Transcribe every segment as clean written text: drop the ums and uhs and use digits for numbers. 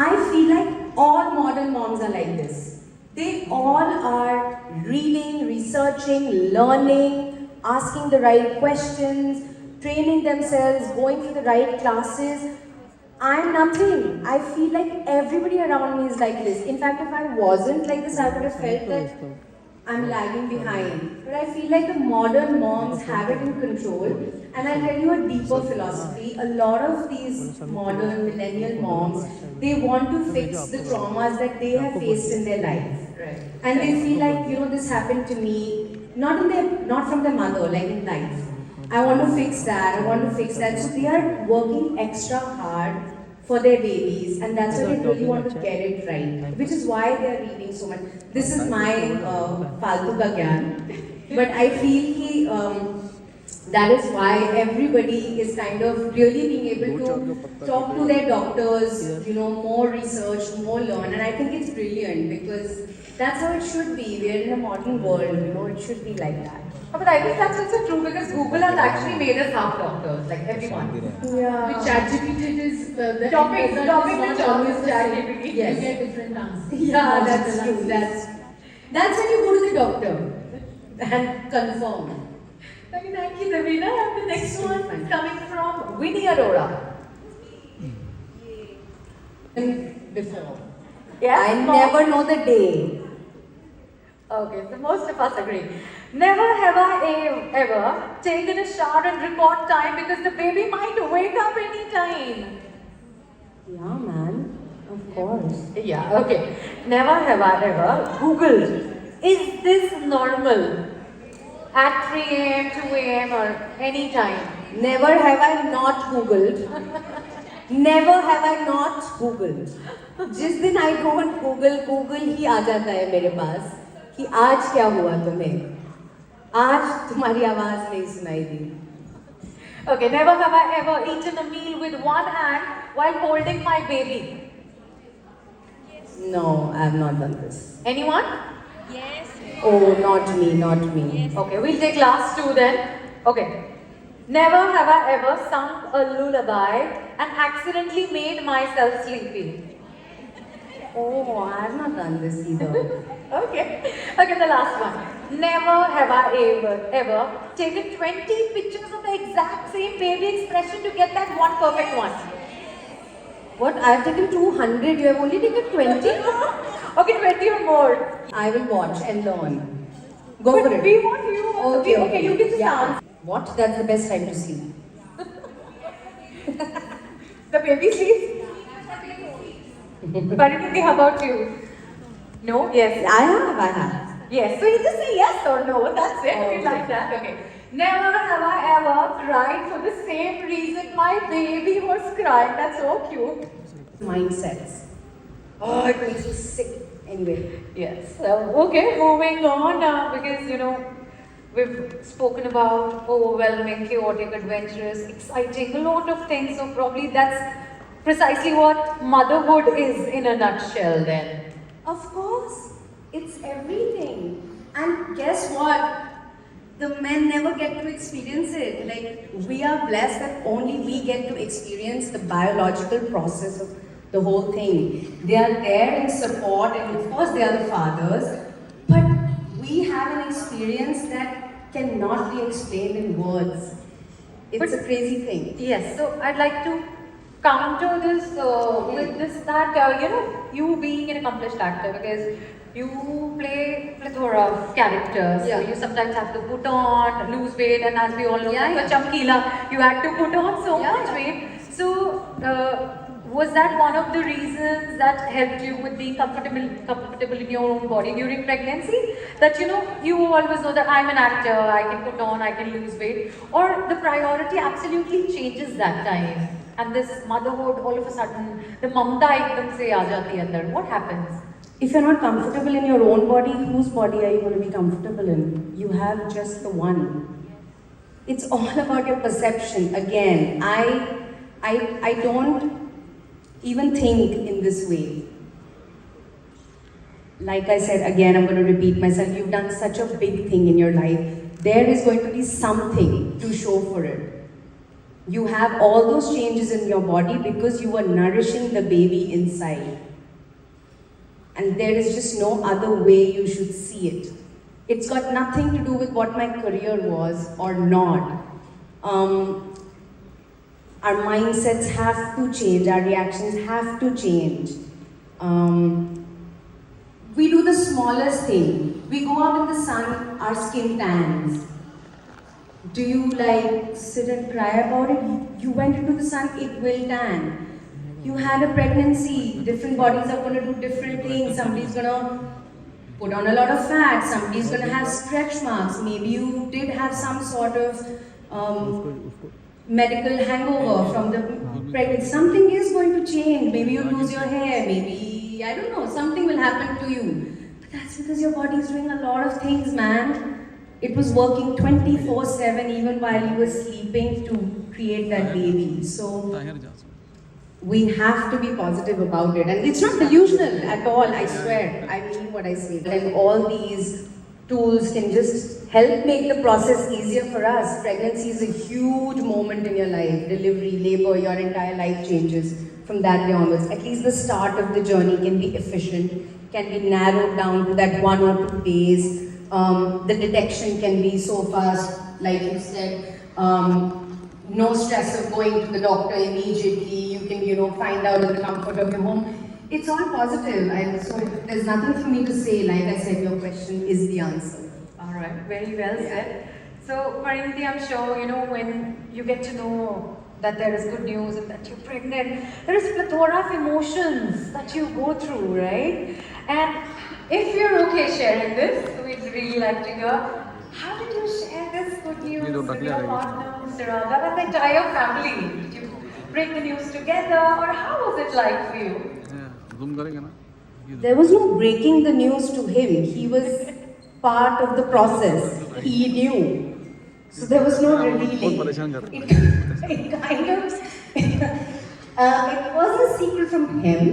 I feel like all modern moms are like this. They all are reading, researching, learning, asking the right questions, training themselves, going to the right classes. I'm nothing. I feel like everybody around me is like this. In fact, if I wasn't like this, I would have felt that I'm lagging behind. But I feel like the modern moms have it in control. And I'll tell you a deeper philosophy. A lot of these modern millennial moms, they want to fix the traumas that they have faced in their life. Right. And they feel like, this happened to me, not from their mother, like in life. I want to fix that, I want to fix that. So they are working extra hard for their babies, and that's why they really want to get it right, which is why they are reading so much. This is my faltu ka gyan, but I feel that is why everybody is kind of really being able to talk to their doctors, more research, more learn, and I think it's brilliant because that's how it should be. We're in a modern world, it should be like that. But I think that's also true because Google has actually made us half doctors, like everyone. Yeah. With ChatGPT, it is the Topic result which is not always the same. ChatGPT. Yes. You get different answers. Yeah, that's true. That's when you go to the doctor and confirm. Okay, thank you, Davina. And the next one is coming from Winnie Arora. Before. Yes, I Mom? never know the day. Okay, so most of us agree. Never have I ever taken a shower in record time because the baby might wake up any time. Yeah, man. Of course. Yeah, okay. Never have I ever Googled, is this normal? At 3 a.m., 2 a.m. or any time. Never have I not Googled. Never have I not Googled. जिस दिन I go and Google ही आ जाता है मेरे पास कि आज क्या हुआ तुम्हें? आज तुम्हारी आवाज नहीं सुनाई दी. Okay, never have I ever eaten a meal with one hand while holding my baby. No, I have not done this. Anyone? Oh, not me, not me. Okay, we'll take last two then. Okay. Never have I ever sung a lullaby and accidentally made myself sleepy. Oh, I have not done this either. Okay. Okay, the last one. Never have I ever taken 20 pictures of the exact same baby expression to get that one perfect one. What? I have taken 200. You have only taken 20? Okay, 20 or more. I will watch and learn. Go But for it. we want you also. Okay, you get to start. What? That's the best time to sleep. The baby sleeps. Pariniti, how about you? No? Yes. I have. Yes. So you just say yes or no. That's it. Okay. We like that. Okay. Never have I ever cried for the same reason my baby was crying. That's so cute. Mindsets. Oh, it makes me sick. Anyway. Yes. So, okay, moving on because we've spoken about overwhelming, chaotic, adventurous, exciting, a lot of things. So probably that's precisely what motherhood is in a nutshell then. Of course. It's everything. And guess what? The men never get to experience it. Like, we are blessed that only we get to experience the biological process of the whole thing. They are there in support, and of course they are the fathers, but we have an experience that cannot be explained in words. It's a crazy thing. Yes, so I'd like to counter this with this that you being an accomplished actor because you play plethora of characters. Yeah. So you sometimes have to put on, lose weight, and as we all know, Yeah, like yeah. a Chamkila, you had to put on so Yeah, much yeah. weight. So was that one of the reasons that helped you with being comfortable in your own body during pregnancy? That you always know that I'm an actor, I can put on, I can lose weight, or the priority absolutely changes that time, and this motherhood all of a sudden the mamta ekdam se aa jati andar. What happens? If you're not comfortable in your own body, whose body are you going to be comfortable in? You have just the one. It's all about your perception. Again, I don't even think in this way. Like I said, again, I'm going to repeat myself. You've done such a big thing in your life. There is going to be something to show for it. You have all those changes in your body because you were nourishing the baby inside. And there is just no other way you should see it. It's got nothing to do with what my career was or not. Our mindsets have to change, our reactions have to change. We do the smallest thing. We go out in the sun, our skin tans. Do you like sit and cry about it? You went into the sun, it will tan. You had a pregnancy, different bodies are going to do different things. Somebody's going to put on a lot of fat, somebody's going to have stretch marks. Maybe you did have some sort of medical hangover from the pregnancy. Something is going to change. Maybe you lose your hair, maybe, I don't know, something will happen to you. But that's because your body is doing a lot of things, man. It was working 24/7 even while you were sleeping to create that baby. So we have to be positive about it. And it's not delusional at all, I swear. I mean what I say. And all these tools can just help make the process easier for us. Pregnancy is a huge moment in your life. Delivery, labor, your entire life changes from that day onwards. At least the start of the journey can be efficient, can be narrowed down to that 1 or 2 days. The detection can be so fast, like you said. No stress of going to the doctor immediately. You can, find out in the comfort of your home. It's all positive. So there's nothing for me to say. Like I said, your question is the answer. All right, very well said. So, Parinidhi, I'm sure, when you get to know that there is good news and that you're pregnant, there is plethora of emotions that you go through, right? And if you're okay sharing this, we'd really like to hear, how did you share this good news with your partner, Mr. Raghav, and the entire family? Did you break the news together, or how was it like for you? There was no breaking the news to him. He was part of the process. He knew. So there was no revealing. It kind of, it was a secret from him.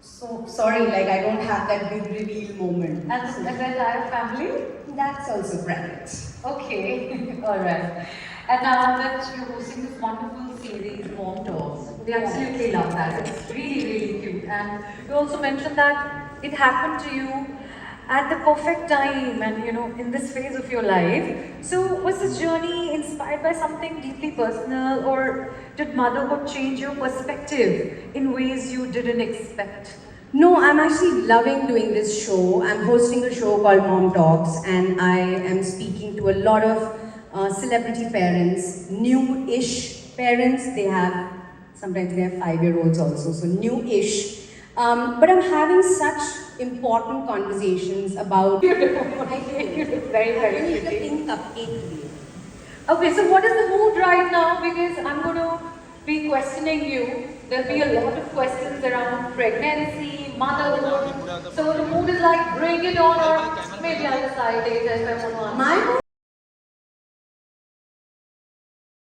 So sorry, I don't have that big reveal moment. And the entire family? That's also private. Okay, alright. And now that you're hosting this wonderful series, Mom Talks, we absolutely love that. It's really, really cute. And you also mentioned that it happened to you at the perfect time and in this phase of your life. So was this journey inspired by something deeply personal, or did motherhood change your perspective in ways you didn't expect? No, I'm actually loving doing this show. I'm hosting a show called Mom Talks, and I am speaking to a lot of celebrity parents, new-ish parents. Sometimes they have 5-year-olds also, so new-ish. But I'm having such important conversations about... You look very, very pretty. Pink cupcake. Okay, so what is the mood right now? Because I'm going to be questioning you. There'll be a lot of questions around pregnancy, motherhood. So the mood is like, bring it on, or maybe I'll decide later if I want to answer. My mood